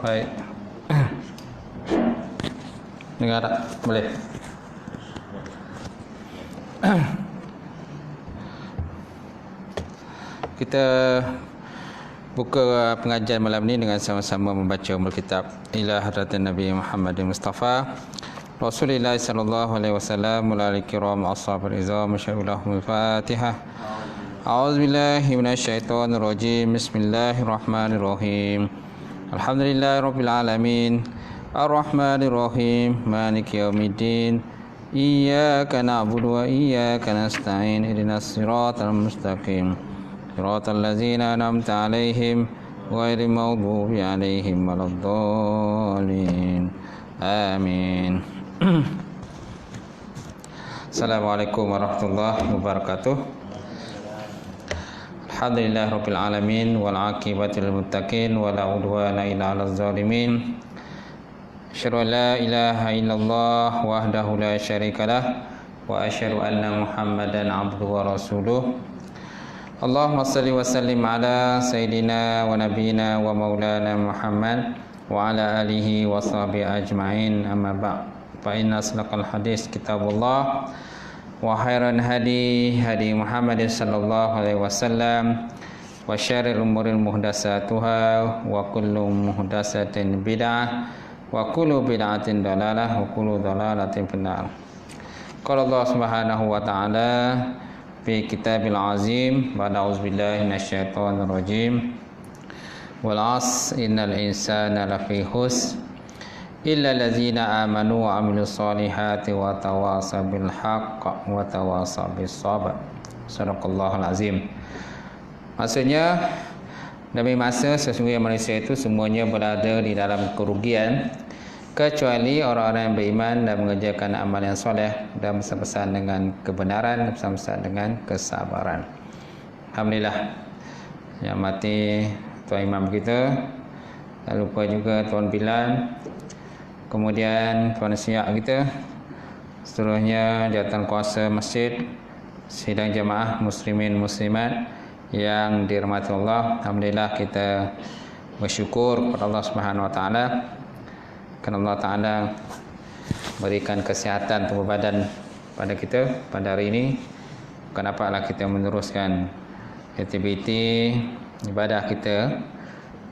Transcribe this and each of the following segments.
Baik. Dengar tak? Boleh. Kita buka pengajian malam ni dengan sama-sama membaca Ummul Kitab ila hadratin Nabi Muhammad Mustafa Rasulullah sallallahu alaihi wasallam mulai kiram ashabil izam masyaallah Fatihah. A'udzubillahi minasyaitonir rajim. Bismillahirrahmanirrahim. Alhamdulillahirabbil alamin. Ar-Rahmanir Rahim. Maliki yaumiddin. Iyyaka na'budu wa iyyaka nasta'in. Ihdinas siratal mustaqim. Siratal ladzina an'amta 'alaihim ghairil maghdubi 'alaihim waladdallin. Amin. Assalamualaikum warahmatullahi wabarakatuh. Alhamdulillahirabbil alamin wal 'aqibatu lil muttaqin wala 'udwana illa 'alal zalimin. Asyhadu an la ilaha illallah wahdahu la syarikalah wa asyhadu anna Muhammadan 'abduhu wa rasuluh. Allahumma shalli wa sallim ala sayidina wa nabiyyina wa maulana Muhammad wa ala alihi wa sahbihi ajma'in. Amma ba'd. Fa inna asdaqal hadis kitabullah wa khairan hadi hadi Muhammad sallallahu alaihi wasallam wa syarril umuril muhdatsatuha wa kullu muhdatsatin bid'ah wa kullu bid'atin dalalah wa kullu dalalatin finnar. Qala Allah Subhanahu wa ta'ala fi kitabil azim wa a'udzubillahi minasyaitonir rajim. Wal 'asr innal insana lafi khusr illa allazina amanu wa amilus solihati wa tawasaw bil haqq wa tawasaw bis sabr. Sadaqallahul azim. Maksudnya demi masa sesungguhnya manusia itu semuanya berada di dalam kerugian kecuali orang-orang yang beriman dan mengerjakan amal yang soleh dan bersama-sama dengan kebenaran, bersama-sama dengan kesabaran. Alhamdulillah. Yang mati Tuan Imam kita, tak lupa juga Tuan Bilan, kemudian Tuan Siak kita, seterusnya jawatan kuasa masjid, sidang jemaah muslimin muslimat yang dirahmati Allah. Alhamdulillah kita bersyukur kepada Allah Subhanahu wa taala kerana Allah taala berikan kesihatan tubuh badan pada kita pada hari ini. Kenapa kita meneruskan aktiviti ibadah kita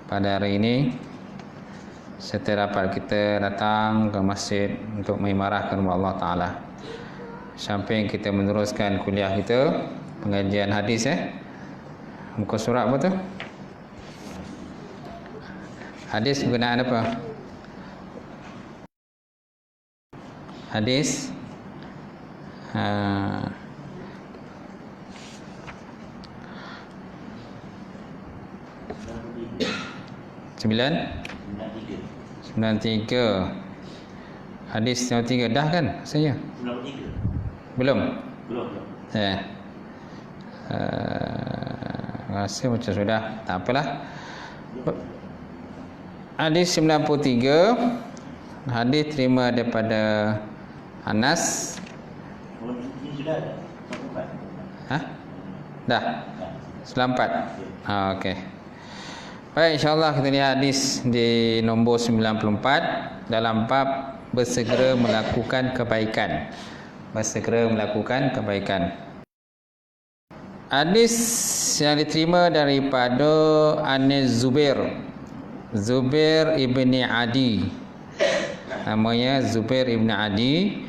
pada hari ini, serta dapat kita datang ke masjid untuk mengimarahkan Allah Ta'ala. Samping kita meneruskan kuliah kita, pengajian hadis muka surat apa tu? Hadis berkenaan apa? Hadis sembilan 93. Hadis 93 dah kan saya? 93. Belum. Rasa macam sudah. Tak apalah. Hadis 93. Hadis terima daripada Anas. Dah. 94. Okey. Baik, insyaAllah kita lihat hadis di nombor 94 dalam bab bersegera melakukan kebaikan. Bersegera melakukan kebaikan. Hadis yang diterima daripada Anas Zubair ibni Adi. Namanya Zubair ibni Adi.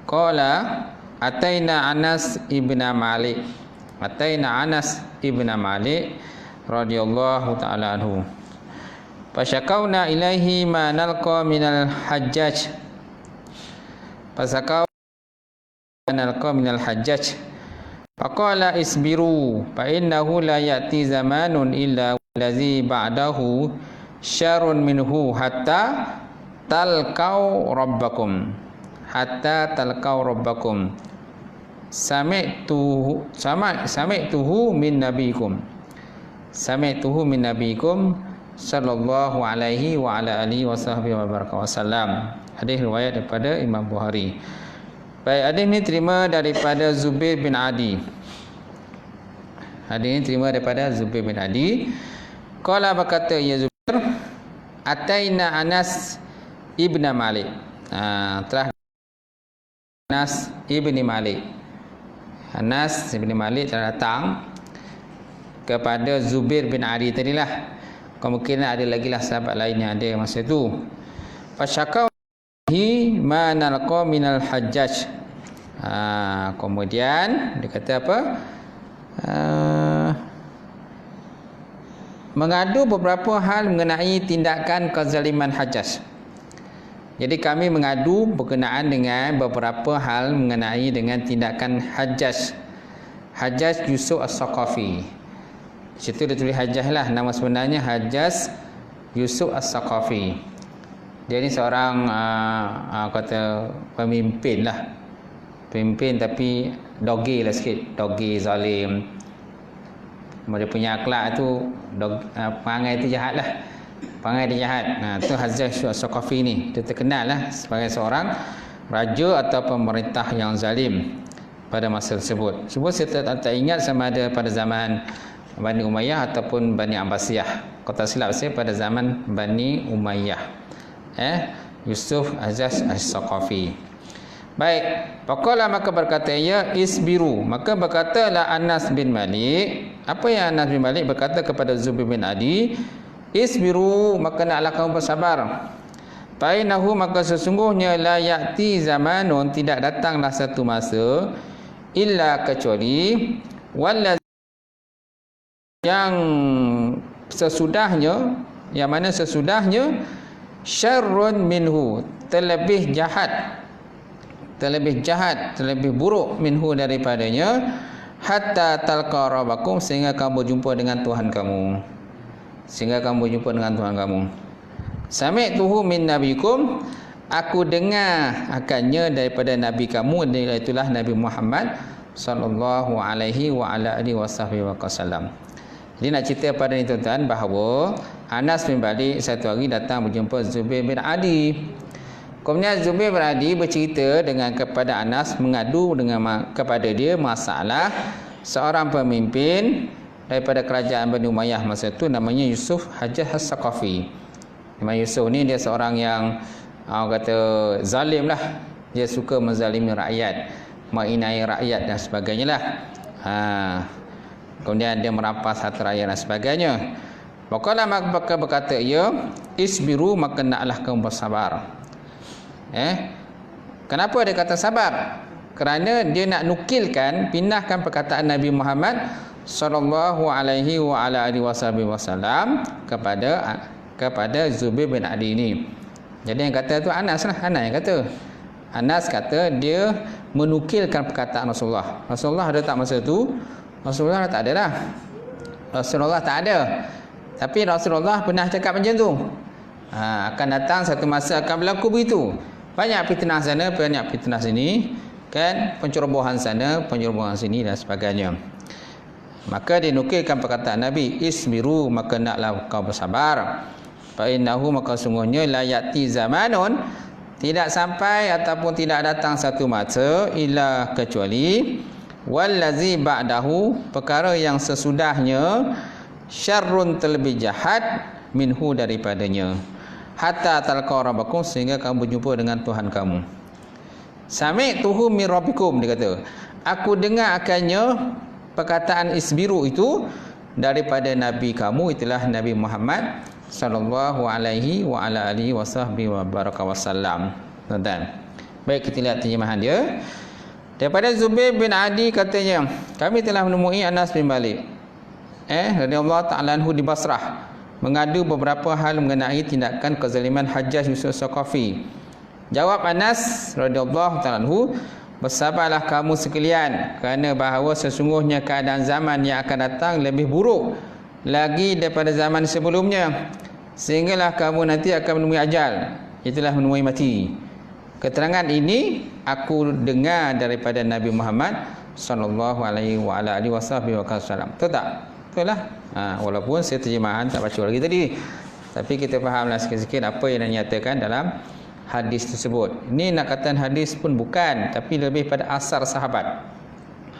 Qala ataina Anas ibn Malik. Ataina Anas ibn Malik radhiyallahu ta'ala anhu. Fasyakawna ilaihi ma nalqa minal hajjaj. Fasyakawna nalqa minal hajjaj Faqala isbiru fa innahu la ya'ti zamanun illa allazi ba'dahu syarrun minhu hatta talqau rabbakum sami'tuhu min nabiyikum sallallahu alaihi wa ala alihi wa sahbihi wa baraka wasallam. Hadis riwayat daripada Imam Bukhari. Baik, hadis ni terima daripada Zubair bin Adi. Qala berkata ya Zubair, ataina Anas ibn Malik. Telah Anas ibn Malik telah datang kepada Zubair bin Adi tadilah. Kemungkinan ada lagi lah sahabat lain yang ada masa itu. Fasyakahi ma nalqa minal hajjaj. Kemudian dia kata apa? Mengadu beberapa hal mengenai tindakan kezaliman Hajjaj. Jadi kami mengadu berkenaan dengan beberapa hal mengenai dengan tindakan Hajjaj Yusuf As-Saqafi. Situ dia tulis Hajjaj lah, nama sebenarnya Hajjaj Yusuf As-Saqafi. Dia ni seorang kata pemimpin tapi doge lah sikit, doge zalim. Dia punya akhlak tu perangai tu jahat lah. Perangai dia jahat. Tu Hajjaj As-Saqafi ni, dia terkenal lah sebagai seorang raja atau pemerintah yang zalim pada masa tersebut. Cuma saya tak ingat sama ada pada zaman Bani Umayyah ataupun Bani Abbasiyah. Kalau tak silap saya pada zaman Bani Umayyah. Yusuf Hajjaj As-Saqafi. Baik, faqala maka berkata ya isbiru, maka berkatalah Anas bin Malik. Apa yang Anas bin Malik berkata kepada Zubair bin Adi? Isbiru, maka naklah kamu bersabar. Fainahu, maka sesungguhnya la ya'ti zamanun, tidak datanglah satu masa illa kecuali wallazi, yang sesudahnya, yang mana sesudahnya syarrun minhu, terlebih jahat, terlebih buruk minhu daripadanya, hatta talqa rabbakum, sehingga kamu berjumpa dengan Tuhan kamu. Sami'tuhu min nabikum, aku dengar akannya daripada nabi kamu, itulah Nabi Muhammad sallallahu alaihi wa ala alihi wasallam. Jadi nak cerita pada ni tuan-tuan bahawa Anas bin Malik satu hari datang berjumpa Zubair bin Adi. Kemudian Zubair bin Adi bercerita kepada Anas, mengadu kepada dia masalah seorang pemimpin daripada kerajaan Bani Umayyah masa itu, namanya Yusuf Hajjaj As-Saqafi. Memang Yusuf ni dia seorang yang kata zalim lah. Dia suka menzalimi rakyat, menginai rakyat dan sebagainya lah. Kemudian dia merampas harta rakyat dan sebagainya. Maka berkata ya isbiru, maka naklah kamu bersabar. Kenapa dia kata sabar? Kerana dia nak nukilkan, pindahkan perkataan Nabi Muhammad sallallahu alaihi wa ala alihi wasallam kepada Zubair bin Adi ni. Jadi yang kata tu Anas lah, Anas kata dia menukilkan perkataan Rasulullah. Rasulullah ada tak masa tu? Rasulullah tak ada lah. Rasulullah tak ada. Tapi Rasulullah pernah cakap macam tu. Akan datang satu masa akan berlaku begitu. Banyak fitnah sana, banyak fitnah sini, kan, pencerobohan sana, pencerobohan sini dan sebagainya. Maka dinukilkan perkataan Nabi, isbiru, maka naklah kau bersabar. Fa innahu, maka sungguhnya la ya'ti zamanun, tidak sampai ataupun tidak datang satu masa illa kecuali wallazi ba'dahu, perkara yang sesudahnya syarrun, terlebih jahat minhu daripadanya, hatta talqa rabbakum, sehingga kamu berjumpa dengan Tuhan kamu. Sami'tuhu min rabbikum, dia kata aku dengar akannya perkataan isbiru itu daripada nabi kamu, itulah Nabi Muhammad sallallahu alaihi wa ala alihi wa baraka wasallam. Tuan-tuan, baik, kita lihat terjemahan dia. Daripada Zubair bin Adi katanya, kami telah menemui Anas bin Malik radhiyallahu ta'ala anhu di Basrah, mengadu beberapa hal mengenai tindakan kezaliman Hajjaj Yusuf As-Saqafi. Jawab Anas radhiyallahu ta'ala anhu, bersabarlah kamu sekalian, kerana bahawa sesungguhnya keadaan zaman yang akan datang lebih buruk lagi daripada zaman sebelumnya, sehinggalah kamu nanti akan menemui ajal, itulah menemui mati. Keterangan ini aku dengar daripada Nabi Muhammad sallallahu alaihi wasallam. Betul tak? Betul lah. Walaupun saya terjemahan tak baca lagi tadi, tapi kita fahamlah sikit-sikit apa yang dinyatakan dalam hadis tersebut. Ini nak kata hadis pun bukan, tapi lebih pada asar sahabat.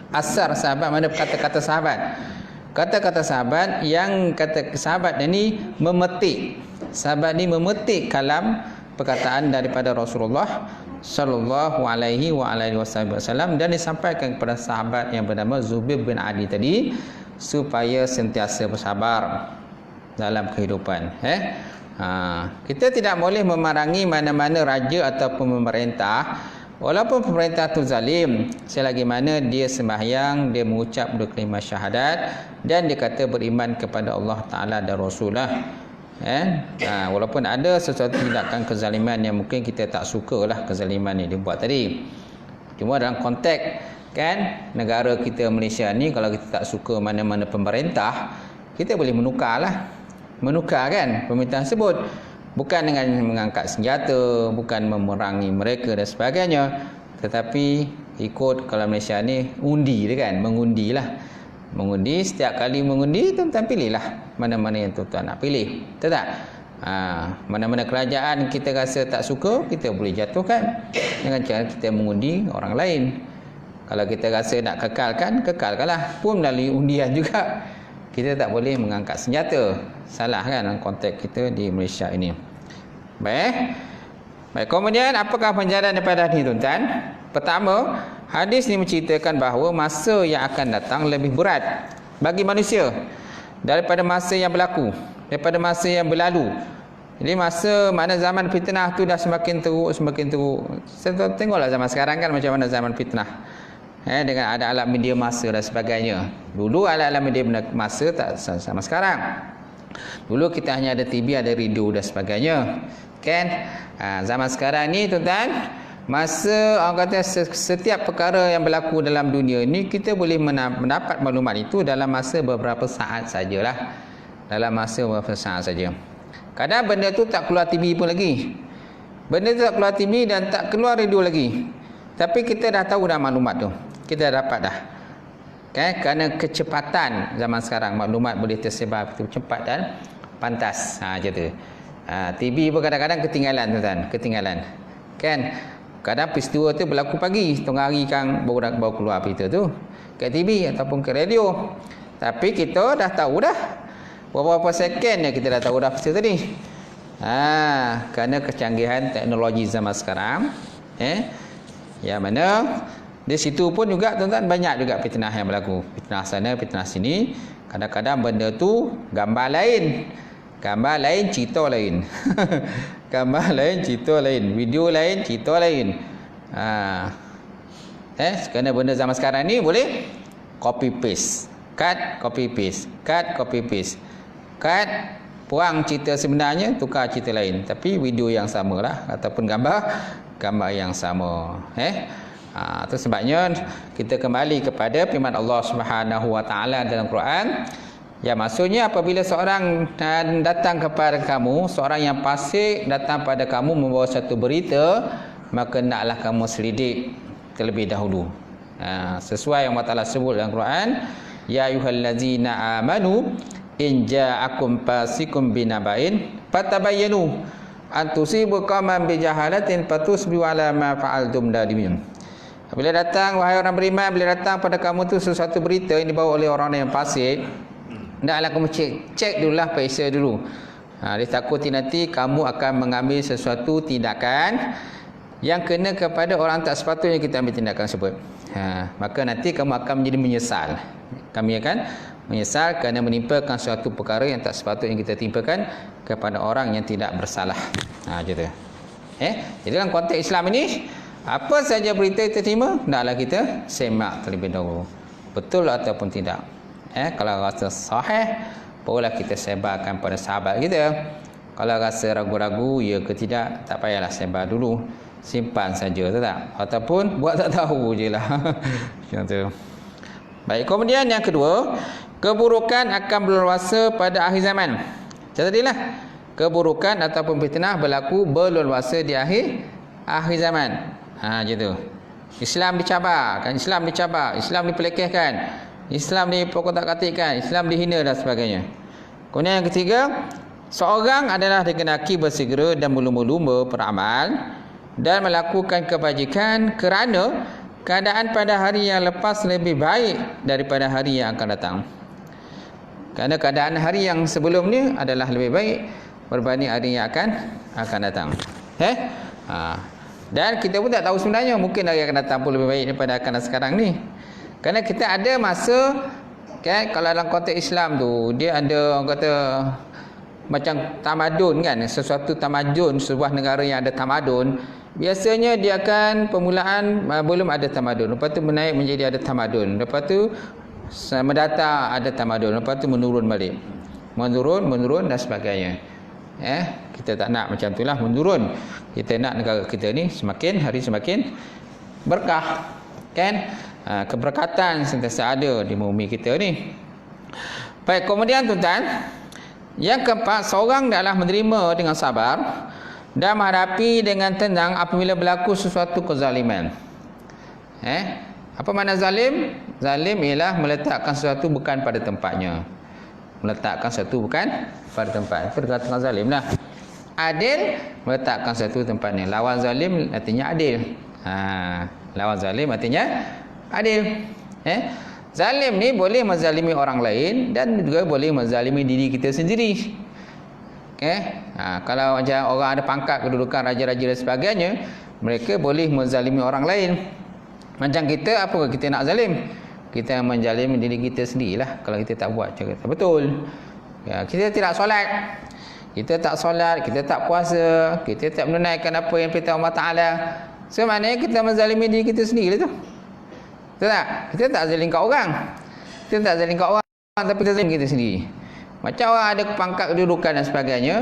Asar sahabat mana kata-kata sahabat. Kata-kata sahabat yang kata sahabat ini memetik. Sahabat ini memetik kalam perkataan daripada Rasulullah sallallahu alaihi wasallam dan disampaikan kepada sahabat yang bernama Zubair bin Adi tadi supaya sentiasa bersabar dalam kehidupan. Kita tidak boleh memerangi mana-mana raja ataupun pemerintah, walaupun pemerintah itu zalim, selagi mana dia sembahyang, dia mengucap dua kalimah syahadat dan dia kata beriman kepada Allah Taala dan Rasulullah. Walaupun ada sesuatu tindakan kezaliman yang mungkin kita tak sukalah kezaliman ni dia buat tadi. Cuma dalam konteks kan negara kita Malaysia ni, kalau kita tak suka mana-mana pemerintah, kita boleh menukar kan pemerintahan tersebut, bukan dengan mengangkat senjata, bukan memerangi mereka dan sebagainya, tetapi ikut kalau Malaysia ni undi dia kan, mengundi. Setiap kali mengundi tuan-tuan pilihlah mana-mana yang tuan-tuan nak pilih, betul tak? Mana-mana kerajaan kita rasa tak suka, kita boleh jatuhkan dengan cara kita mengundi orang lain. Kalau kita rasa nak kekalkanlah pun melalui undian juga. Kita tak boleh mengangkat senjata. Salah kan dalam konteks kita di Malaysia ini. Baik. Kemudian apakah penjelasan daripada hadis tuan-tuan? Pertama, hadis ini menceritakan bahawa masa yang akan datang lebih berat bagi manusia daripada masa yang berlaku, daripada masa yang berlalu. Jadi mana zaman fitnah tu dah semakin teruk. Tengoklah zaman sekarang kan macam mana zaman fitnah. Dengan ada alat media massa dan sebagainya. Dulu alat-alat media massa tak sama sekarang. Dulu kita hanya ada TV, ada radio dan sebagainya. Kan? Zaman sekarang ni tuan-tuan, masa orang kata setiap perkara yang berlaku dalam dunia ni kita boleh mendapat maklumat itu dalam masa beberapa saat sajalah. Dalam masa beberapa saat saja. Kadang benda tu tak keluar TV pun lagi. Benda tu tak keluar TV dan tak keluar radio lagi. Tapi kita dah tahu dah maklumat tu. Kita dah dapat dah. Kerana kecepatan zaman sekarang, maklumat boleh tersebar begitu cepat dan pantas. Macam tu. TV pun kadang-kadang ketinggalan tuan-tuan. Ketinggalan. Kan? Kadang peristiwa tu berlaku pagi. Tengah hari kan baru keluar berita tu. Kat TV ataupun ke radio. Tapi kita dah tahu dah. Beberapa second ya kita dah tahu dah peristiwa tadi. Kerana kecanggihan teknologi zaman sekarang. Yang mana di situ pun juga tuan-tuan banyak juga fitnah yang berlaku. Fitnah sana, fitnah sini. Kadang-kadang benda tu gambar lain, cerita lain. Gambar lain, cerita lain. Video lain, cerita lain. Kerana benda zaman sekarang ni boleh copy paste. Copy paste. Puang cerita sebenarnya, tukar cerita lain. Tapi video yang samalah ataupun gambar yang sama. Itu sebabnya kita kembali kepada firman Allah Subhanahu Wa Taala dalam Quran. Ya, maksudnya apabila seorang datang kepada kamu, seorang yang fasik datang pada kamu membawa satu berita, maka naklah kamu selidik terlebih dahulu. Sesuai yang Allah Taala sebut dalam Quran, ya ayyuhallazina amanu in ja'akum fasikum binaba'in fatabayyanu an tusibu qauman bijahalatin fatusbihu ala ma fa'altum nadimin. Bila datang wahai orang beriman, bila datang pada kamu tu sesuatu berita yang dibawa oleh orang yang fasik, hendaklah kamu cek dululah, periksa dulu. Ditakuti nanti kamu akan mengambil sesuatu tindakan yang kena kepada orang tak sepatutnya kita ambil tindakan tersebut. Maka nanti kamu akan menjadi menyesal. Kami akan menyesal kerana menimpakan suatu perkara yang tak sepatutnya kita timpakan kepada orang yang tidak bersalah. Macam tu. Jadi dalam konteks Islam ini, apa saja berita kita terima, hendaklah kita semak terlebih dahulu. Betul ataupun tidak. Kalau rasa sahih, barulah kita sebarkan pada sahabat kita. Kalau rasa ragu-ragu, ya ke tidak, tak payahlah sebar dulu. simpan saja, tahu tak? Ataupun buat tak tahu je lah. Macam tu. Baik, kemudian yang kedua, keburukan akan berleluasa pada akhir zaman. Macam tadilah, keburukan ataupun fitnah berlaku berleluasa di akhir zaman. Macam tu. Islam dicabar, kan? Islam dicabar, Islam dipelekehkan, Islam dipokotak-katikkan, Islam dihina dan sebagainya. Kemudian yang ketiga, seorang adalah dikenaki bersegera dan berlumba-lumba beramal dan melakukan kebajikan kerana keadaan pada hari yang lepas lebih baik daripada hari yang akan datang. Kerana keadaan hari yang sebelum ni adalah lebih baik berbanding hari yang akan datang. Dan kita pun tak tahu sebenarnya, mungkin hari yang akan datang pun lebih baik daripada akan sekarang ni. Kerana kita ada masa, kan, kalau dalam konteks Islam tu, dia ada orang kata macam tamadun, kan, sesuatu tamadun, sebuah negara yang ada tamadun, biasanya dia akan permulaan belum ada tamadun, lepas tu menaik menjadi ada tamadun, lepas tu mendatang ada tamadun, lepas tu menurun balik, menurun dan sebagainya. Kita tak nak macam itulah, menurun. Kita nak negara kita ni semakin hari semakin berkah, kan? Keberkatan sentiasa ada di bumi kita ni. Baik, kemudian tuan-tuan, yang keempat, seorang adalah menerima dengan sabar dan menghadapi dengan tenang apabila berlaku sesuatu kezaliman. Apa makna zalim? Zalim ialah meletakkan sesuatu bukan pada tempatnya. Meletakkan sesuatu bukan pada tempat. Itu dikatakan zalim lah. Adil, meletakkan sesuatu tempatnya. Lawan zalim artinya adil. Lawan zalim artinya adil. Zalim ni boleh menzalimi orang lain dan juga boleh menzalimi diri kita sendiri. Kalau macam orang ada pangkat, kedudukan, raja-raja dan sebagainya, mereka boleh menzalimi orang lain. Macam kita, apa kita nak zalim? Kita menzalimi diri kita sendirilah kalau kita tak buat cara betul. Kita tidak solat, kita tak solat, kita tak puasa, kita tak menunaikan apa yang perintah Allah Ta'ala. So maknanya kita menzalimi diri kita sendiri tu. Betul tak? Kita tak zalim kat orang. Kita tak zalim kat orang, tapi kita zalim kita sendiri. Macam orang ada pangkat, kedudukan dan sebagainya,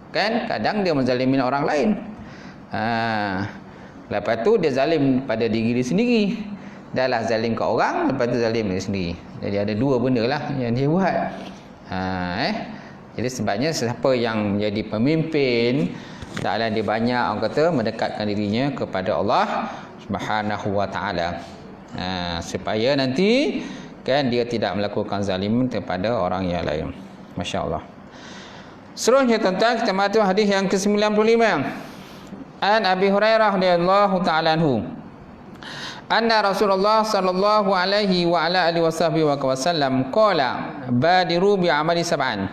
kan, kadang dia menzalimi orang lain. Lepas tu dia zalim pada diri dia sendiri. Dah lah zalim kat orang, lepas tu zalim dia sendiri. Jadi ada dua benda lah yang dia buat. Jadi sebabnya siapa yang menjadi pemimpin, taklah dia banyak, orang kata, mendekatkan dirinya kepada Allah Subhanahu wa Ta'ala, supaya nanti, kan, dia tidak melakukan zalim kepada orang yang lain. Masya Allah. Seterusnya tuan-tuan, kita masuk hadis yang ke-95. An Abi Hurairah radhiyallahu ta'ala anhu, anna Rasulullah sallallahu alaihi wa ala alihi wasallam qala badiru bi amali sab'an,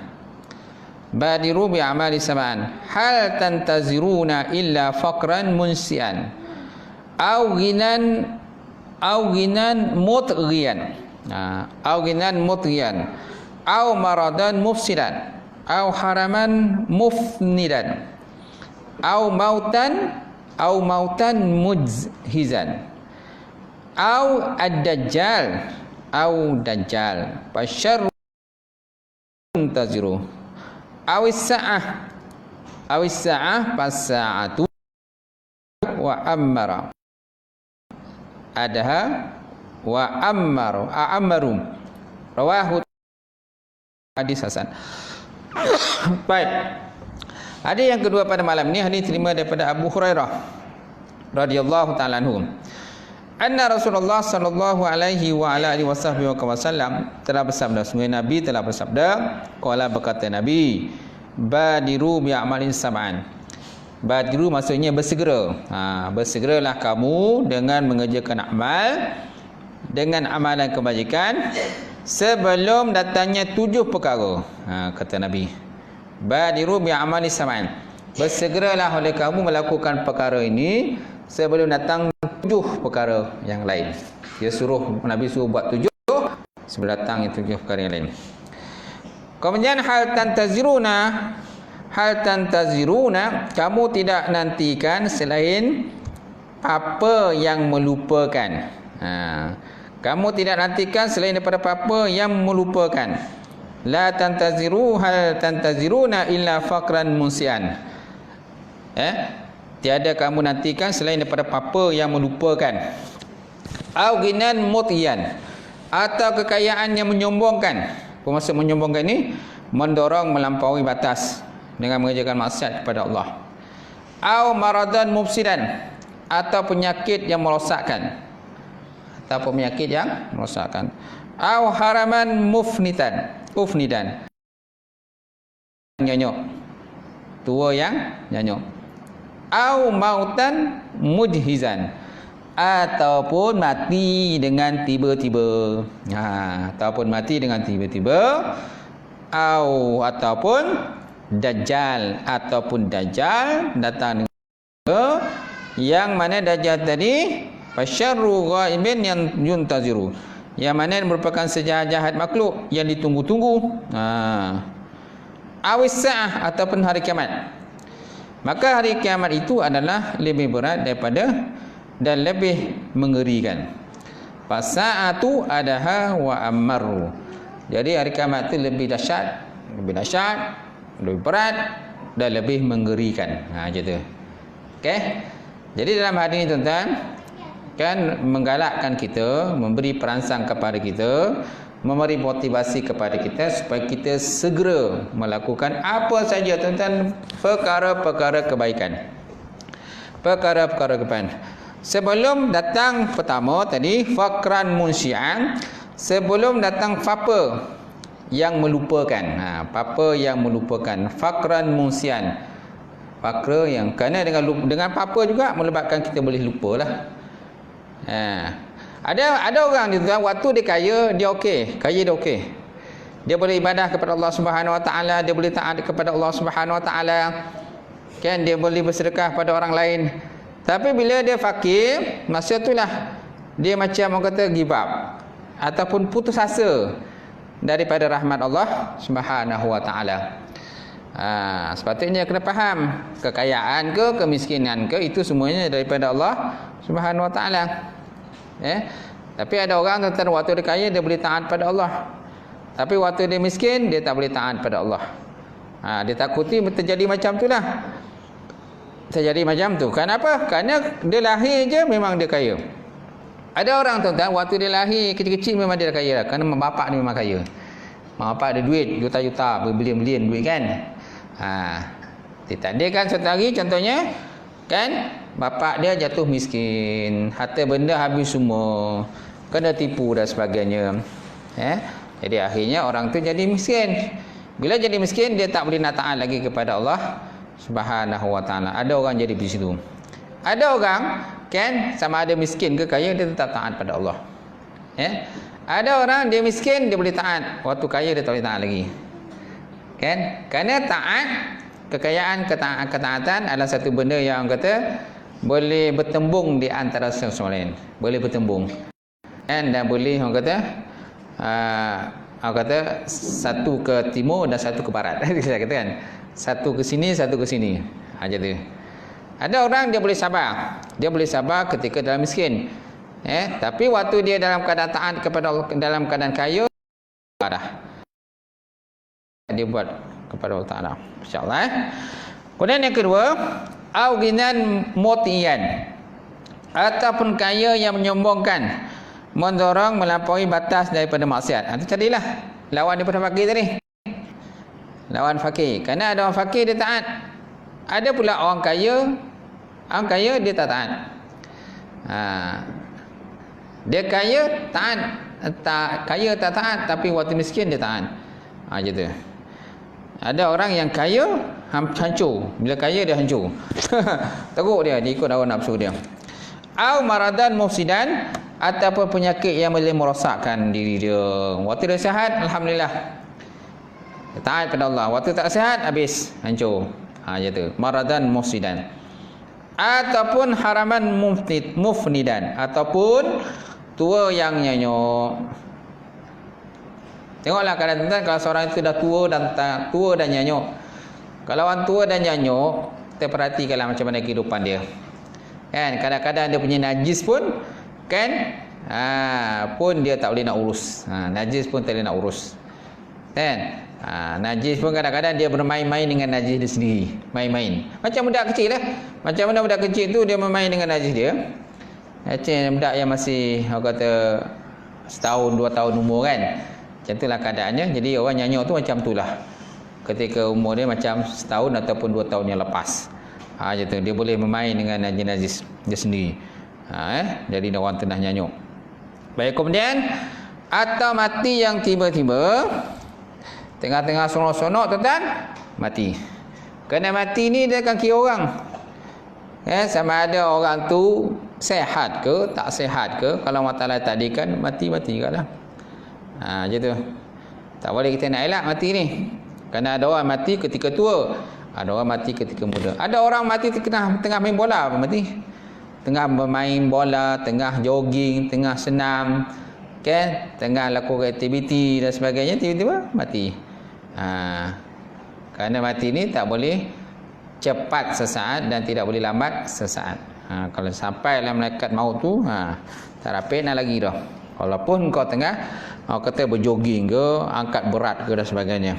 badiru bi amali sab'an, hal tantaziruna illa faqran munsian au ghinan mutghiyan, au ghinan mutghiyan, au maradan mufsidan, au haraman mufnidan, au mautan mujhizan, au ad-dajjal, au dajjal, fasyarru taziru, au as-sa'ah fasa'atu wa ammara adaha wa ammaru rawahu, hadis hasan. Baik, hadis yang kedua pada malam ni, hadis terima daripada Abu Hurairah radhiyallahu ta'ala anhu, anna Rasulullah sallallahu alaihi wa ala alihi wasallam telah bersabda, sungguh Nabi telah bersabda, qala, berkata Nabi, badiru bi amalin sab'an. Badiru maksudnya bersegera. Bersegeralah kamu dengan mengerjakan amal, dengan amalan kebajikan sebelum datangnya 7 perkara. Kata Nabi, badiru bi amali sab'an. Bersegeralah oleh kamu melakukan perkara ini sebelum datang 7 perkara yang lain. Nabi suruh buat 7 sebelum datang 7 perkara yang lain. Kemudian hal tantaziruna, kamu tidak nantikan selain apa yang melupakan. Kamu tidak nantikan selain daripada apa yang melupakan. La tantaziru hal tantaziruna illa faqran musian. tiada kamu nantikan selain daripada papa yang melupakan. Au ginan mutiyan, atau kekayaan yang menyombongkan. Apa maksud menyombongkan ni? Mendorong melampaui batas dengan mengerjakan maksiat kepada Allah. Au maradan mufsidan, atau penyakit yang merosakkan. Atau penyakit yang merosakkan. Au haraman ufnidan, nyanyuk, tua yang nyanyuk. Au mautan mujhizan, ataupun mati dengan tiba-tiba. Ataupun mati dengan tiba-tiba. Ataupun dajjal, datang dengan yang mana dajjal tadi fasyarru ghaibin yang yuntaziru, yang mana merupakan sejahat-jahat makhluk yang ditunggu-tunggu. Awis sa'ah, ataupun hari kiamat. Maka hari kiamat itu adalah lebih berat daripada dan lebih mengerikan. Fasa'atu adaha wa ammaru. Jadi hari kiamat itu lebih dahsyat, lebih berat dan lebih mengerikan. Macam tu. Okey. Jadi dalam hadis ini tuan-tuan kan menggalakkan kita, memberi perangsang kepada kita, memberi motivasi kepada kita supaya kita segera melakukan apa saja tuan-tuan perkara-perkara kebaikan. Perkara-perkara kebaikan. Sebelum datang pertama tadi fakran munsyian, sebelum datang fapa yang melupakan. Fapa yang melupakan, fakran munsian. Fakra yang kerana dengan papa juga menyebabkan kita boleh lupalah. Ada orang ni tuan, waktu dia kaya dia okey, kaya dia okey. Dia boleh ibadah kepada Allah Subhanahu Wa Taala, dia boleh taat kepada Allah Subhanahu Wa Taala. Kan dia boleh bersedekah pada orang lain. Tapi bila dia fakir, masa itulah dia macam orang kata give up ataupun putus asa daripada rahmat Allah Subhanahu Wa Taala. Sepatutnya kena faham, kekayaan ke kemiskinan ke itu semuanya daripada Allah Subhanahu Wa Taala. Tapi ada orang tuan-tuan waktu dia kaya dia boleh taat pada Allah. Tapi waktu dia miskin dia tak boleh taat pada Allah. Dia takuti terjadi macam itulah. Terjadi macam tu. Kenapa? Kerana dia lahir je memang dia kaya. Ada orang tuan-tuan waktu dia lahir kecil-kecil memang dia dah kaya lah. Kerana mak bapak dia memang kaya. Mak bapak ada duit juta-juta, berbilion-bilion duit kan. Tak ada kan suatu hari contohnya kan bapak dia jatuh miskin, harta benda habis semua, kena tipu dan sebagainya. Jadi akhirnya orang tu jadi miskin. Bila jadi miskin dia tak boleh nak taat lagi kepada Allah Subhanahu Wa Taala. Ada orang jadi di situ. Ada orang kan sama ada miskin ke kaya dia tetap taat pada Allah. Ada orang dia miskin dia boleh taat, waktu kaya dia tak boleh taat lagi. Kan? Kerana taat, kekayaan, ketaatan adalah satu benda yang kata boleh bertembung di antara sama lain. Boleh bertembung. Dan boleh orang kata satu ke timur dan satu ke barat. Saya kata kan. Satu ke sini, satu ke sini. Macam tu. Ada orang dia boleh sabar. Dia boleh sabar ketika dalam miskin. Tapi waktu dia dalam keadaan taat kepada Allah, dalam keadaan kaya, dia buat kepada Allah Ta'ala. InsyaAllah. Kemudian yang kedua, au ginan mutiyan, ataupun kaya yang menyombongkan, mendorong melampaui batas daripada maksiat. Itu tadilah lawan daripada fakir tadi. Lawan fakir. Kerana ada orang fakir dia taat. Ada pula orang kaya dia tak taat. Dia kaya taat, kaya tak taat, tapi waktu miskin dia taat. Macam tu. Ada orang yang kaya hancur, bila kaya dia hancur. Teruk dia ikut hawa nafsu dia. Au maradan mufsidan, ataupun penyakit yang boleh merosakkan diri dia. Waktu dia sihat alhamdulillah taat pada Allah, waktu tak sihat habis hancur. Macam tu. Maradan mufsidan. Ataupun haraman mufnidan, ataupun tua yang nyanyuk. Tengoklah kadang-kadang kalau seorang itu dah tua dan nyanyuk. Kalau orang tua dan nyanyuk, kita perhatikanlah macam mana kehidupan dia. Kan kadang-kadang dia punya najis pun kan pun dia tak boleh nak urus. Najis pun tak boleh nak urus. Kan? Najis pun kadang-kadang dia bermain-main dengan najis dia sendiri. Main-main. Macam budak kecil lah. Macam mana budak kecil tu dia bermain dengan najis dia. Macam budak yang masih orang kata setahun, 2 tahun umur kan. Macam itulah keadaannya. Jadi orang nyanyuk tu macam itulah. Ketika umur dia macam setahun ataupun 2 tahun yang lepas. Macam tu. Dia boleh bermain dengan najis dia sendiri. Jadi orang tengah nyanyuk. Baik, kemudian atau mati yang tiba-tiba tengah-tengah sonok-sonok tuan-tuan, mati. Kena mati ni dia akan kira orang. Sama ada orang tu sehat ke, tak sehat ke. Kalau Allah Ta'ala takdirkan, mati-mati juga lah. Macam tu. Tak boleh kita nak elak mati ni. Kerana ada orang mati ketika tua. Ada orang mati ketika muda. Ada orang mati tengah main bola pun mati. Tengah bermain bola, tengah jogging, tengah senam. Tengah lakukan aktiviti dan sebagainya, tiba-tiba mati. Kerana mati ni tak boleh cepat sesaat dan tidak boleh lambat sesaat. Kalau sampai dalam malaikat maut tu, tak rapid nak lagi dah. Walaupun kau tengah kata berjoging ke, angkat berat ke dan sebagainya.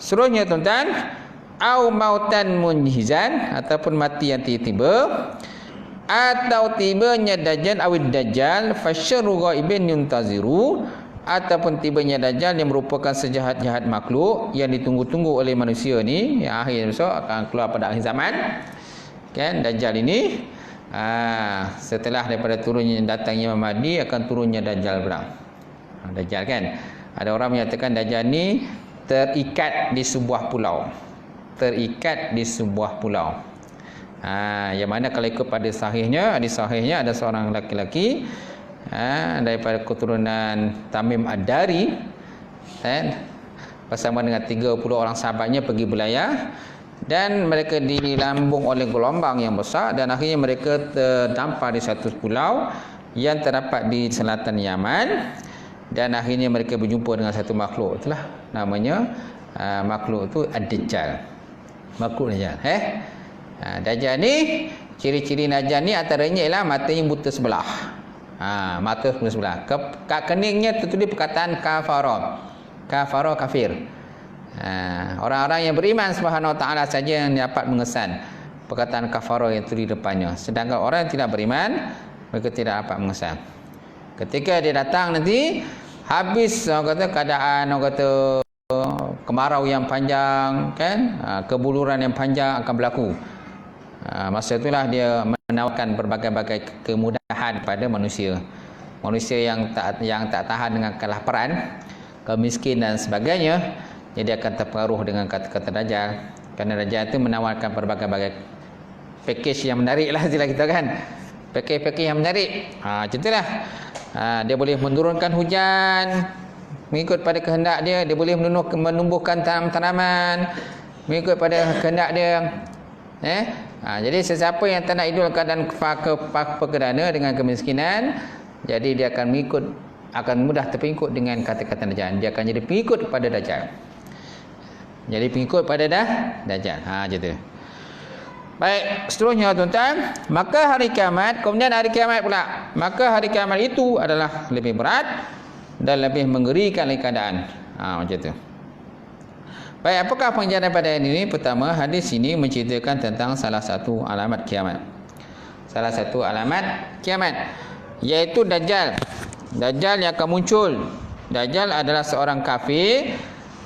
Seterusnya tuan-tuan, au mautan munhizan, ataupun mati yang tiba-tiba, atau tibanya dajjal awid dajjal fasyarru ghaibin yuntaziru, ataupun tibanya dajjal yang merupakan sejahat-jahat makhluk yang ditunggu-tunggu oleh manusia ni, yang akhir besok akan keluar pada akhir zaman. Dajjal ini setelah daripada turunnya datangnya Imam Mahdi, akan turunnya dajjal pula. Dajjal kan, ada orang menyatakan dajjal ni terikat di sebuah pulau. Terikat di sebuah pulau. Yang mana kalau ikut pada sahihnya, hadis sahihnya ada seorang lelaki daripada keturunan Tamim Ad-Dari, bersama dengan 30 orang sahabatnya pergi berlayar, dan mereka dilambung oleh gelombang yang besar, dan akhirnya mereka terdampar di satu pulau yang terdapat di selatan Yaman, dan akhirnya mereka berjumpa dengan satu makhluk. Itulah namanya makhluk itu Ad-Dajjal. Makhluk Dajjal. Dajjal ni, ciri-ciri Dajjal ni antaranya ialah matanya buta sebelah. Mata sebelah. Kat keningnya tertulis perkataan kafara. Kafara, kafir. Orang-orang yang beriman Subhanahu Wa Taala saja yang dapat mengesan perkataan kafara yang tertulis di depannya. Sedangkan orang yang tidak beriman, mereka tidak dapat mengesan. Ketika dia datang nanti, habis orang kata keadaan, orang kata kemarau yang panjang kan, kebuluran yang panjang akan berlaku. Masa itulah dia menawarkan berbagai-bagai kemudahan pada manusia. Manusia yang tak tahan dengan kelaparan, kemiskinan dan sebagainya, jadi akan terpengaruh dengan kata-kata Dajjal. Kerana Dajjal itu menawarkan berbagai-bagai package yang menarik lah, istilah kita kan. Package yang menarik. Macam itulah. Dia boleh menurunkan hujan mengikut pada kehendak dia. Dia boleh menumbuhkan tanaman mengikut pada kehendak dia. Jadi sesiapa yang tak nak idulkan dan pekedana dengan kemiskinan, jadi dia akan mudah terpengikut dengan kata-kata Dajjal. Dia akan jadi pengikut kepada Dajjal. Jadi pengikut pada Dajjal. Macam tu. Baik, seterusnya tuan-tuan, maka hari kiamat, kemudian hari kiamat pula. Maka hari kiamat itu adalah lebih berat dan lebih mengerikan lagi keadaan. Macam tu. Baik, apakah penjelasan pada ini? Pertama, hadis ini menceritakan tentang salah satu alamat kiamat. Salah satu alamat kiamat, iaitu Dajjal. Dajjal yang akan muncul. Dajjal adalah seorang kafir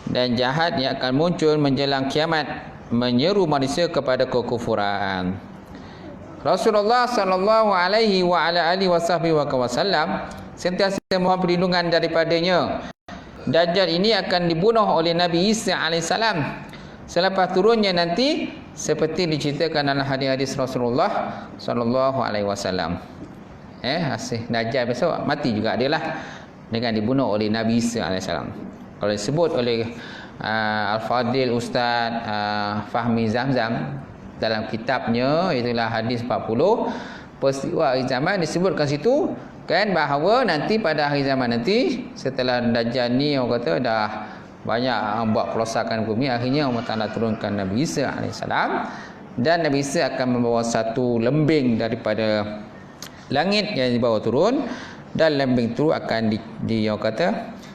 dan jahat yang akan muncul menjelang kiamat, menyeru manusia kepada kekufuran. Rasulullah sallallahu alaihi wa ala alihi wasallam sentiasa mohon perlindungan daripadanya. Dajjal ini akan dibunuh oleh Nabi Isa alaihissalam selepas turunnya nanti, seperti diceritakan dalam hadis-hadis Rasulullah sallallahu alaihi wasallam. Dajjal besok mati juga dia lah, dengan dibunuh oleh Nabi Isa alaihissalam. Kalau disebut oleh Al-Fadil Ustaz Fahmi Zamzam dalam kitabnya, itulah hadis 40 peristiwa akhir zaman, disebutkan situ kan bahawa nanti pada akhir zaman nanti, setelah Dajjal ni orang kata dah banyak buat kerosakan bumi, akhirnya Allah Ta'ala turunkan Nabi Isa alaihissalam, dan Nabi Isa akan membawa satu lembing daripada langit yang dibawa turun, dan lembing itu akan orang kata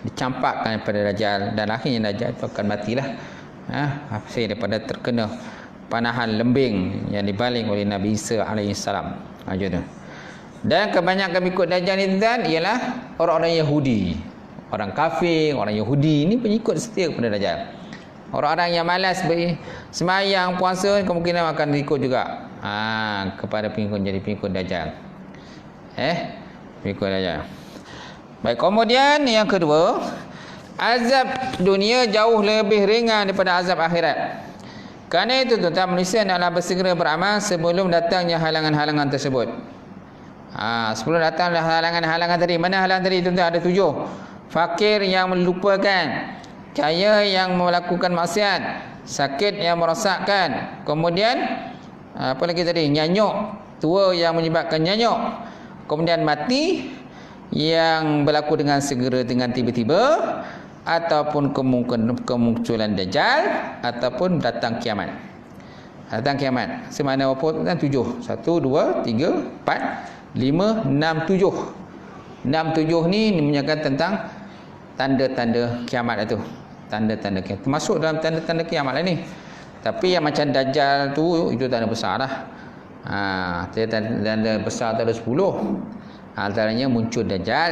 dicampakkan pada Dajjal, dan akhirnya Dajjal itu akan matilah. Hasil daripada terkena panahan lembing yang dibaling oleh Nabi Isa alaihissalam. Macam tu. Dan kebanyakan ikut Dajjal ni tuan ialah orang-orang Yahudi. Orang kafir, orang Yahudi ni pengikut setia kepada Dajjal. Orang-orang yang malas sembahyang, puasa, kemungkinan akan ikut juga kepada jadi pengikut Dajjal. Pengikut Dajjal. Baik, kemudian yang kedua, azab dunia jauh lebih ringan daripada azab akhirat. Kerana itu tuan-tuan, manusia hendaklah bersegera beramal sebelum datangnya halangan-halangan tersebut. Sebelum datang halangan-halangan tadi. Mana halangan tadi tuan-tuan? Ada 7. Fakir yang melupakan, kaya yang melakukan maksiat, sakit yang merosakkan, kemudian apa lagi tadi? Nyanyuk, tua yang menyebabkan nyanyuk, kemudian mati yang berlaku dengan segera, dengan tiba-tiba, ataupun kemunculan Dajjal, ataupun datang kiamat. Datang kiamat. Semana apa? 7. 1, 2, 3, 4, 5, 6, 7. 6, 7 ni menyatakan tentang tanda-tanda kiamat itu. Tanda-tanda kiamat. Termasuk dalam tanda-tanda kiamat lah ni. Tapi yang macam Dajjal tu, itu tanda besar lah. Tanda besar tu ada 10. Antaranya muncul Dajjal,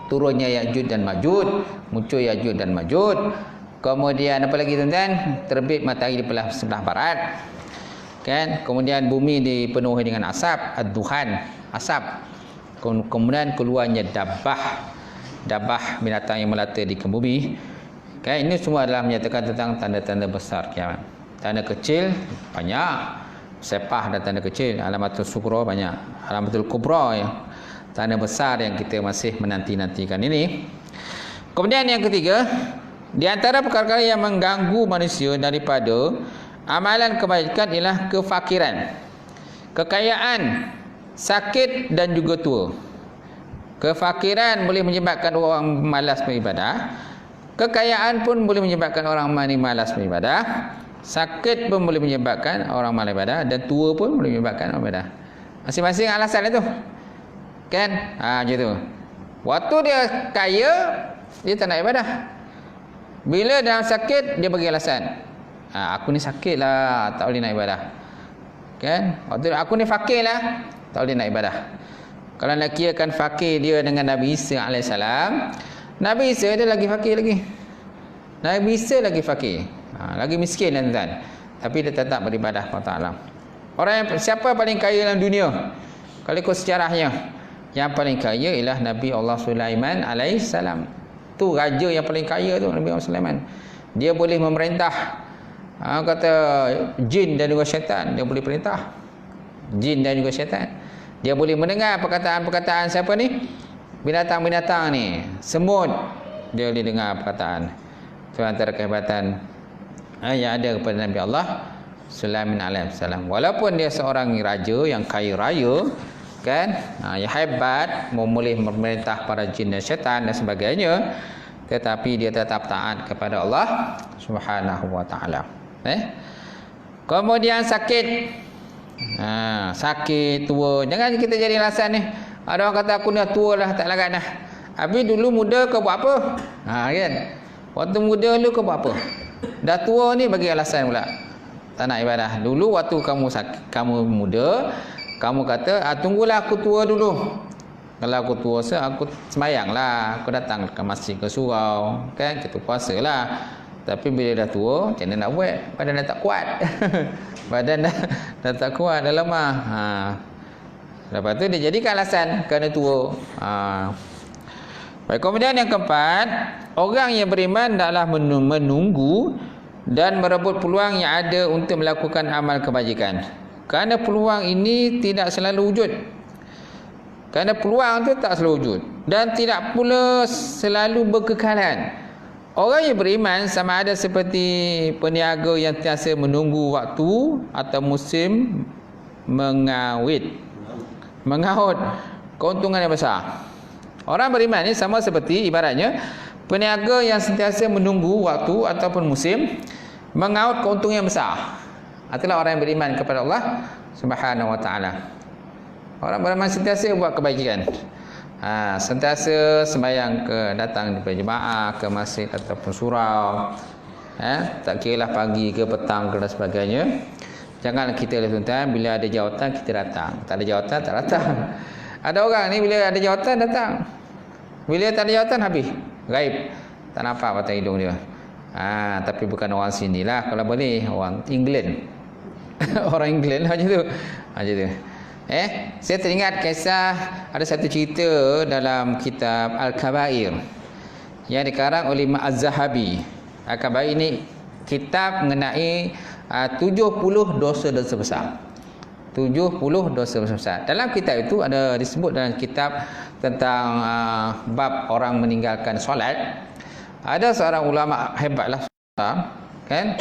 turunnya Ya'juj dan Ma'juj, muncul Ya'juj dan Ma'juj. Kemudian apa lagi tuan-tuan? Terbit matahari di sebelah barat. Kan? Kemudian bumi dipenuhi dengan asap, ad-duhan, asap. Kemudian keluarnya dabah binatang yang melata di bumi. Kan? Ini semua adalah menyatakan tentang tanda-tanda besar kiamat. Tanda kecil banyak, sepah dan tanda kecil, alamatul sughra banyak, alamatul kubra ya. Tanda besar yang kita masih menanti-nantikan ini. Kemudian yang ketiga, di antara perkara yang mengganggu manusia daripada amalan kebajikan ialah kefakiran, kekayaan, sakit dan juga tua. Kefakiran boleh menyebabkan orang malas beribadah, kekayaan pun boleh menyebabkan orang malas beribadah, sakit pun boleh menyebabkan orang malas beribadah, dan tua pun boleh menyebabkan orang beribadah. Masing-masing alasan itu. Kan? Macam tu. Waktu dia kaya, dia tak nak ibadah. Bila dalam sakit, dia bagi alasan. Aku ni sakit lah, tak boleh nak ibadah. Kan? Waktu aku ni fakir lah, tak boleh nak ibadah. Kalau nak kirakan fakir dia dengan Nabi Isa AS, Nabi Isa dia lagi fakir lagi. Nabi Isa lagi fakir. Lagi miskin lah tuan. Tapi dia tetap beribadah kepada Allah. Orang yang siapa paling kaya dalam dunia? Kalau ikut sejarahnya, yang paling kaya ialah Nabi Allah Sulaiman alaihissalam. Tu raja yang paling kaya tu, Nabi Allah Sulaiman. Dia boleh memerintah, kata jin dan juga syaitan, dia boleh perintah jin dan juga syaitan. Dia boleh mendengar perkataan-perkataan siapa ni? Binatang-binatang ni, semut, dia boleh dengar perkataan. Itu antara kehebatan yang ada kepada Nabi Allah Sulaiman alaihissalam. Walaupun dia seorang raja yang kaya raya, kan, yang hebat, boleh memerintah para jin dan syaitan dan sebagainya, tetapi dia tetap taat kepada Allah Subhanahu wa taala. Kemudian sakit. Sakit, tua. Jangan kita jadi alasan ni. Ada orang kata aku dah tua dah, tak larat dah. Habis dulu muda kau buat apa? Kan? Waktu muda lu kau buat apa? Dah tua ni bagi alasan pula. Tak nak ibadah. Dulu waktu kamu muda, kamu kata, tunggulah aku tua dulu. Kalau aku tua, aku sembahyang lah. Aku datang ke masjid, ke surau. Kan? Kita puasa lah. Tapi bila dah tua, macam mana nak buat? Badan dah tak kuat. Badan dah tak kuat, dah lemah. Lepas tu dia jadikan alasan kerana tua. Baik, kemudian yang keempat, orang yang beriman hendaklah menunggu dan merebut peluang yang ada untuk melakukan amal kebajikan. Kerana peluang ini tidak selalu wujud. Kerana peluang itu tak selalu wujud. Dan tidak pula selalu berkekalan. Orang yang beriman sama ada seperti peniaga yang sentiasa menunggu waktu atau musim mengaut keuntungan yang besar. Orang beriman ini sama seperti ibaratnya peniaga yang sentiasa menunggu waktu ataupun musim mengaut keuntungan yang besar. Itulah orang yang beriman kepada Allah Subhanahu wa taala. Orang beriman sentiasa buat kebaikan. Sentiasa sembahyang datang berjemaah ke masjid ataupun surau. Tak kira lah pagi ke petang ke dan sebagainya. Janganlah kita tuan-tuan, bila ada jawatan kita datang. Tak ada jawatan tak datang. Ada orang ni bila ada jawatan datang. Bila tak ada jawatan habis. Gaib. Tak nampak batang hidung dia. Tapi bukan orang sini lah. Kalau boleh orang England. Orang England lah macam tu. Macam tu. Saya teringat kisah, ada satu cerita dalam kitab Al-Kabair yang dikarang oleh Imam Az-Zahabi. Al-Kabair ini kitab mengenai 70 dosa-dosa besar. 70 dosa besar. Dalam kitab itu ada disebut dalam kitab tentang bab orang meninggalkan solat. Ada seorang ulama hebatlah, kan?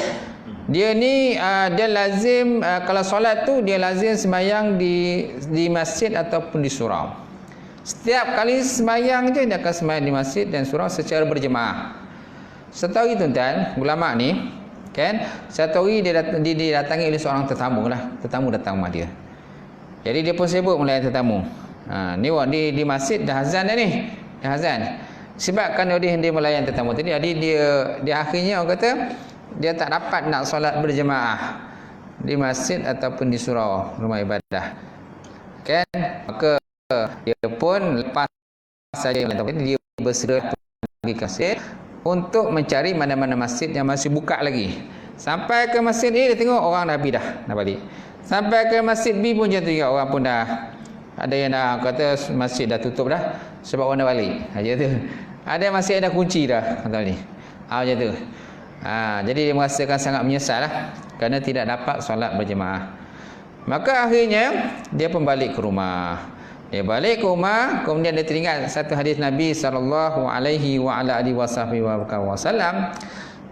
Dia ni dia lazim kalau solat tu dia lazim sembahyang di masjid ataupun di surau. Setiap kali sembahyang je dia akan sembahyang di masjid dan surau secara berjemaah. Setahu tuan-tuan, ulama ni kan, satu hari dia didatangi oleh seorang tetamu lah. Tetamu datang rumah dia. Jadi dia pun sibuk melayan tetamu. Ni di masjid dah azan dah ni. Dah azan. Sebabkan dia melayan tetamu tadi, jadi dia akhirnya orang kata dia tak dapat nak solat berjemaah di masjid ataupun di surau rumah ibadah. Kan? Maka dia pun lepas saja dia bersedia pergi ke masjid untuk mencari mana-mana masjid yang masih buka lagi. Sampai ke masjid A dia tengok orang Nabi dah balik. Sampai ke masjid B pun macam tu juga, orang pun dah ada yang dah kata masjid dah tutup dah sebab orang dah balik. Macam tu. Ada yang masih ada kunci dah kata ni. Macam tu. Jadi dia merasakan sangat menyesal lah kerana tidak dapat solat berjemaah. Maka akhirnya dia pun balik ke rumah. Dia balik ke rumah, kemudian dia teringat satu hadis Nabi sallallahu alaihi wa ala alihi wasallam,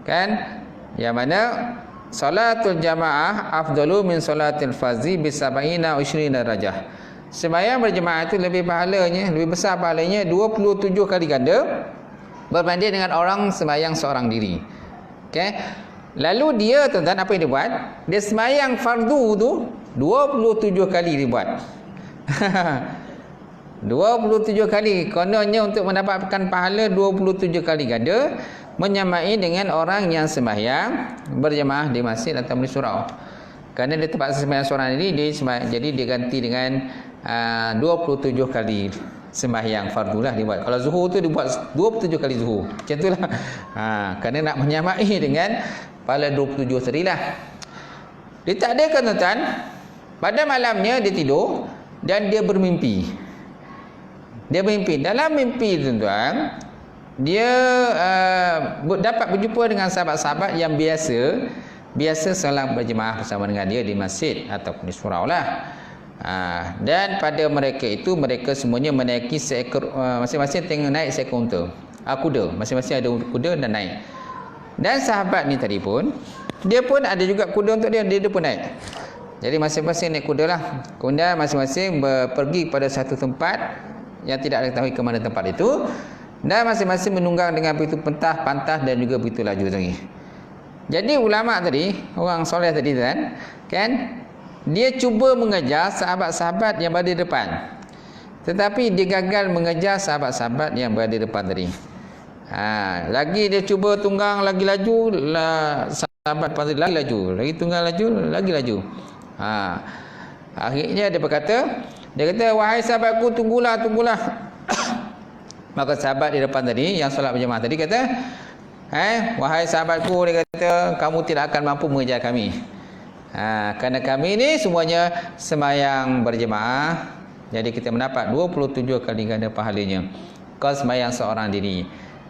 kan, yang mana salatul jamaah afdalu min salatil fazi bi 70 darajah. Sembahyang berjemaah itu lebih besar pahalanya 27 kali ganda berbanding dengan orang sembahyang seorang diri. Okey. Lalu dia tuan-tuan apa yang dia buat? Dia sembahyang fardu tu 27 kali dia buat. 27 kali, kononnya untuk mendapatkan pahala 27 kali ganda, menyamai dengan orang yang sembahyang berjemaah di masjid atau di surau. Kerana dia terpaksa sembahyang seorang diri, jadi dia ganti dengan 27 kali sembahyang fardu lah dia buat. Kalau zuhur tu dia buat 27 kali zuhur. Macam itulah. Kerana nak menyamai dengan pahala 27 tadi lah. Dia tak ada kan tuan-tuan, pada malamnya dia tidur dan dia bermimpi. Dalam mimpi tuan-tuan, dia dapat berjumpa dengan sahabat-sahabat yang biasa solat berjemaah bersama dengan dia di masjid ataupun di surau lah. Dan pada mereka itu, mereka semuanya menaiki seekor, masing-masing tengah naik seekor unta, kuda. Masing-masing ada kuda dan naik. Dan sahabat ni tadi pun, dia pun ada juga kuda untuk dia pun naik. Jadi masing-masing naik kuda lah. Kemudian masing-masing pergi pada satu tempat yang tidak diketahui ke mana tempat itu, dan masing-masing menunggang dengan begitu pantas dan juga begitu laju tadi. Jadi ulama tadi, orang soleh tadi kan, dia cuba mengejar sahabat-sahabat yang berada di depan, tetapi dia gagal mengejar sahabat-sahabat yang berada di depan tadi. Lagi dia cuba tunggang lagi laju, sahabat depan tadi lagi laju, lagi tunggang laju, lagi laju. Akhirnya dia kata, wahai sahabatku, tunggulah. Maka sahabat di depan tadi yang solat berjemaah tadi kata, wahai sahabatku, dia kata, kamu tidak akan mampu mengejar kami. Kerana kami ni semuanya sembahyang berjemaah, jadi kita mendapat 27 kali ganda pahalanya. Kau sembahyang seorang diri.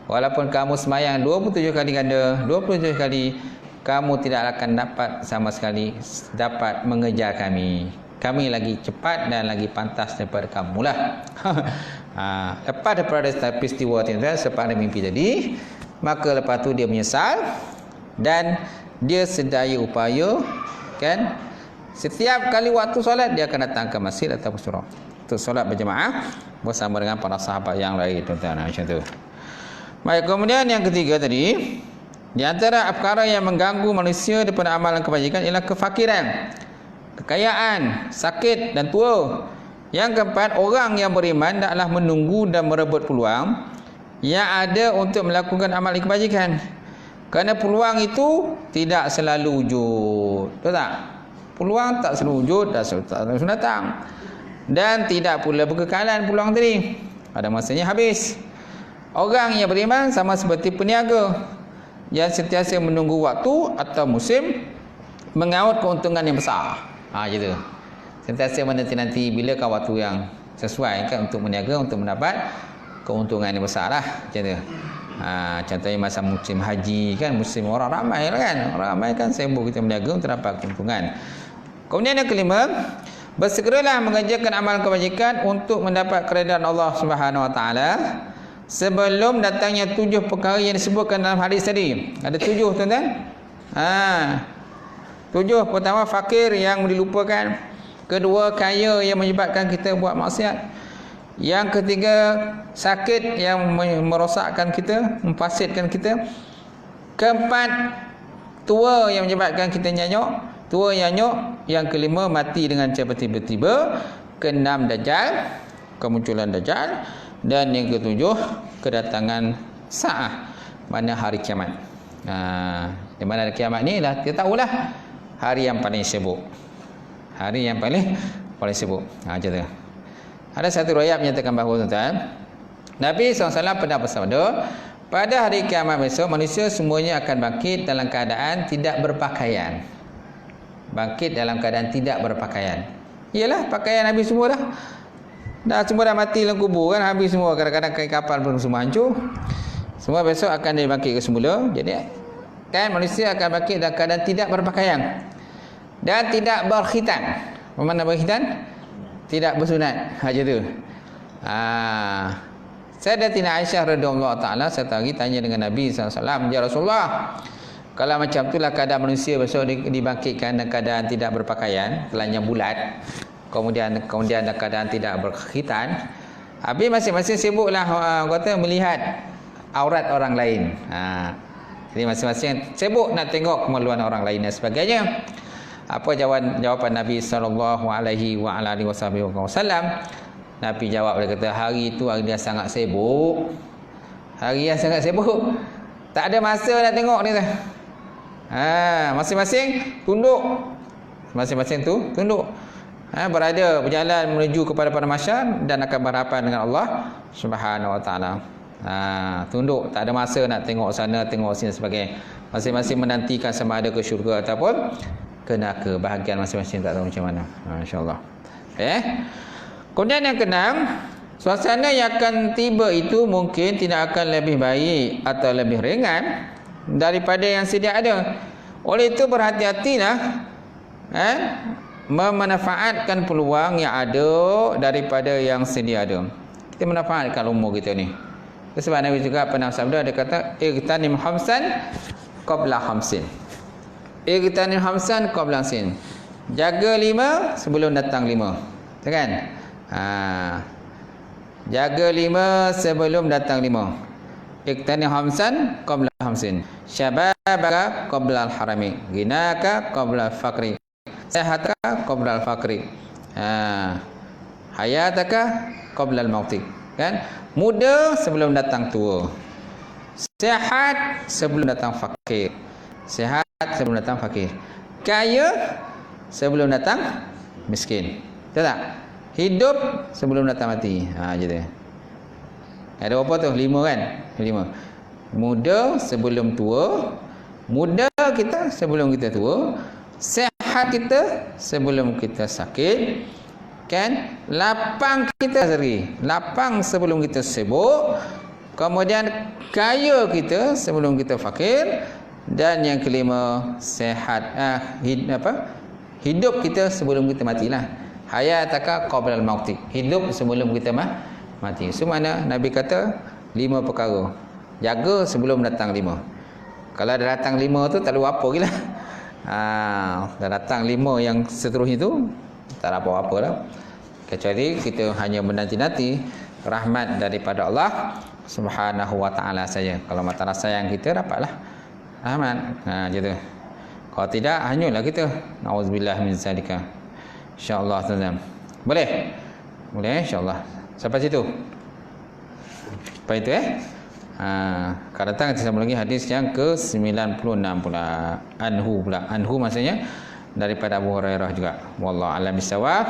Walaupun kamu sembahyang 27 kali ganda, 27 kali, kamu tidak akan dapat sama sekali dapat mengejar kami. Kami lagi cepat dan lagi pantas daripada kamu lah. Lepas daripada peristiwa sepada mimpi tadi, maka lepas tu dia menyesal dan dia sedaya upaya, kan, setiap kali waktu solat dia akan datang ke masjid atau surau untuk solat berjemaah bersama dengan para sahabat yang lain, tuan-tuan. Macam tu. Baik, kemudian yang ketiga tadi, di antara perkara yang mengganggu manusia daripada amalan kebajikan ialah kefakiran, kekayaan, sakit dan tua. Yang keempat, orang yang beriman taklah menunggu dan merebut peluang yang ada untuk melakukan amal kebajikan. Kerana peluang itu tidak selalu wujud. Betul tak? Peluang tak selalu wujud, tak selalu datang. Dan tidak pula berkekalan peluang tadi. Pada masanya habis. Orang yang beriman sama seperti peniaga yang sentiasa menunggu waktu atau musim mengaut keuntungan yang besar. Gitu. Sentiasa menanti-nanti bilakah waktu yang sesuai kan untuk berniaga, untuk mendapat keuntungan yang besar lah. Macam tu. Contohnya masa musim haji kan, musim orang ramai lah kan. Orang ramai kan sibuk kita berniaga untuk dapat keuntungan. Kemudian yang kelima, bersegeralah mengerjakan amal kebajikan untuk mendapat keredaan Allah Subhanahu Wa Taala sebelum datangnya 7 perkara yang disebutkan dalam hadis tadi. Ada 7 tuan-tuan. 7. Pertama, fakir yang dilupakan. Kedua, kaya yang menyebabkan kita buat maksiat. Yang ketiga, sakit yang merosakkan kita, memfasidkan kita. Keempat, tua yang menyebabkan kita nyanyuk, tua yang nyanyuk. Yang kelima, mati dengan cara tiba-tiba. Keenam, dajjal, kemunculan dajjal. Dan yang ketujuh, kedatangan sa'ah, mana hari kiamat. Di mana hari kiamat ni lah kita tahulah, hari yang paling sibuk. Hari yang paling sibuk. Macam tu. Ada satu riwayat menyatakan bahawa tuan-tuan, Nabi SAW pernah bersabda, pada hari kiamat besok manusia semuanya akan bangkit dalam keadaan tidak berpakaian. Bangkit dalam keadaan tidak berpakaian. Iyalah, pakaian habis semua dah. Semua dah mati dalam kubur kan, habis semua. Kadang-kadang kain kapal pun semua hancur. Semua besok akan dibangkit ke semula. Jadi kan manusia akan bangkit dalam keadaan tidak berpakaian dan tidak berkhitan. Apa makna berkhitan? Tidak bersunat. Macam tu. Sayyidatina Aisyah radhiyallahu taala satu hari tanya dengan Nabi SAW, ya Rasulullah, kalau macam itulah keadaan manusia besok dibangkitkan dalam keadaan tidak berpakaian, telanjang bulat, kemudian dalam keadaan tidak berkhitan, habis masing-masing sibuklah kata melihat aurat orang lain. Jadi masing-masing sibuk nak tengok kemaluan orang lain dan sebagainya. Apa jawapan Nabi sallallahu alaihi wasallam? Nabi jawab, dia kata, hari itu hari dia sangat sibuk. Hari yang sangat sibuk. Tak ada masa nak tengok dia. Masing-masing tunduk. Masing-masing tu tunduk. Berada berjalan menuju kepada padang mahsyar dan akan berhadapan dengan Allah Subhanahu Wa Taala. Tunduk, tak ada masa nak tengok sana, tengok sini dan sebagainya. Masing-masing menantikan sama ada ke syurga ataupun ke neraka. Bahagian masing-masing tak tahu macam mana. Insya-Allah. Kemudian yang keenam, suasana yang akan tiba itu mungkin tidak akan lebih baik atau lebih ringan daripada yang sedia ada. Oleh itu berhati-hatilah memanfaatkan peluang yang ada daripada yang sedia ada. Kita manfaatkan umur kita ni. Sebab Nabi juga pernah sabda, dia kata, igtanim khamsan qabla khamsin. Igtanim khamsan qabla khamsin. Jaga 5 sebelum datang 5. Kan? Jaga 5 sebelum datang 5. Igtanim khamsan qabla khamsin. Syababaka qabla al-harami. Ghinaka qabla al-faqri. Sehataka qabla al-faqri. Hayataka qabla al-mauti. Kan? Muda sebelum datang tua. Sehat sebelum datang fakir. Sehat sebelum datang fakir. Kaya sebelum datang miskin. Betul tak? Hidup sebelum datang mati. Gitu. Ada berapa tu? 5 kan? 5. Muda sebelum tua. Muda kita sebelum kita tua. Sehat kita sebelum kita sakit. Kan? Lapang kita sendiri. Lapang sebelum kita sibuk. Kemudian kaya kita sebelum kita fakir. Dan yang kelima, sehat. Hidup kita sebelum kita matilah. Hayataka qabla al-mauti. Hidup sebelum kita mati. So mana Nabi kata 5 perkara. Jaga sebelum datang 5. Kalau dah datang 5 tu tak ada apa lagi lah. Dah datang 5 yang seterusnya tu tak ada apa-apa lah. Kecuali kita hanya menanti-nanti rahmat daripada Allah Subhanahu Wa Taala saja. Kalau mata sayang kita, dapatlah rahmat. Gitu. Kalau tidak, hanyutlah kita. Nauzubillah min zalika. Insya-Allah tuan-tuan. Boleh? Boleh insya-Allah. Sampai situ. Sampai itu akan datang kita sambung lagi hadis yang ke-96 pula. Anhu maksudnya daripada Abu Hurairah juga. Wallahu a'lam bissawab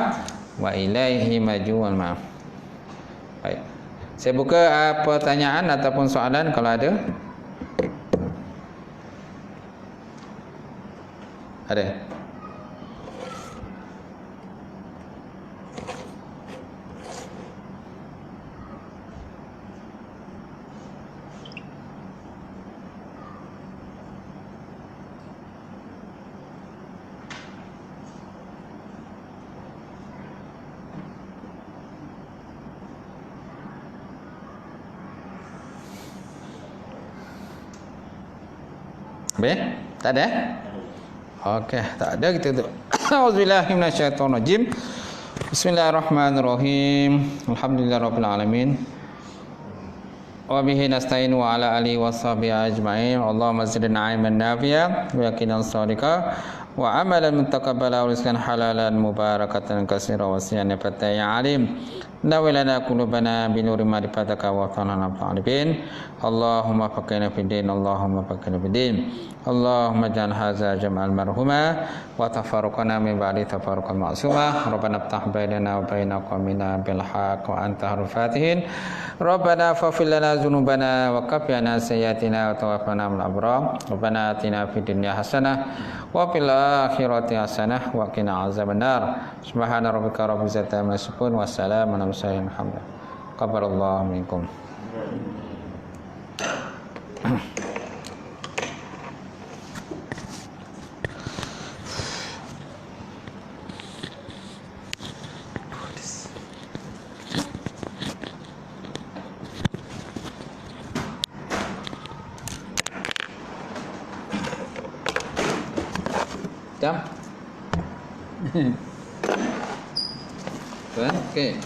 wa ilaihi marji'ul ma'af. Baik. Saya buka pertanyaan ataupun soalan kalau ada. Ada. Baik, tak ada? Okey, tak ada kita tu. Auzubillahi minasyaitonirrajim. Bismillahirrahmanirrahim. Alhamdulillahirabbil alamin. Wa bihi nasta'in wa ala alihi washabihi ajma'in. Allahumma zidna 'ilman nafi'a wa yaqinan shadiqa wa amalan mutaqabbala wa rizqan halalan mubarakatan katsiran wa siyan fatay alim. Nawilana qulubana bi nuri ma'rifataka wa fanana fa'alibin. Allahumma faqina fid din, Allahumma faqina fid din. Allahumma jan hadza jam'al marhuma wa tafarraqana min ba'di tafarruqan ma'suma. Rabbana iftah bainana wa baina qaumina bil haqq wa anta khairul fatihin. Rabbana faghfir lana dzunubana wa kaffina sayyi'atina wa tawaffana ma'al abrar. Rabbana atina fid dunya hasanah wa fil akhirati hasanah wa qina azabannar. Subhana rabbika rabbil izzati amma yasifun wa salamun alal mursalin. Alhamdulillah. Qabbalallahu minkum. Jam. Okey.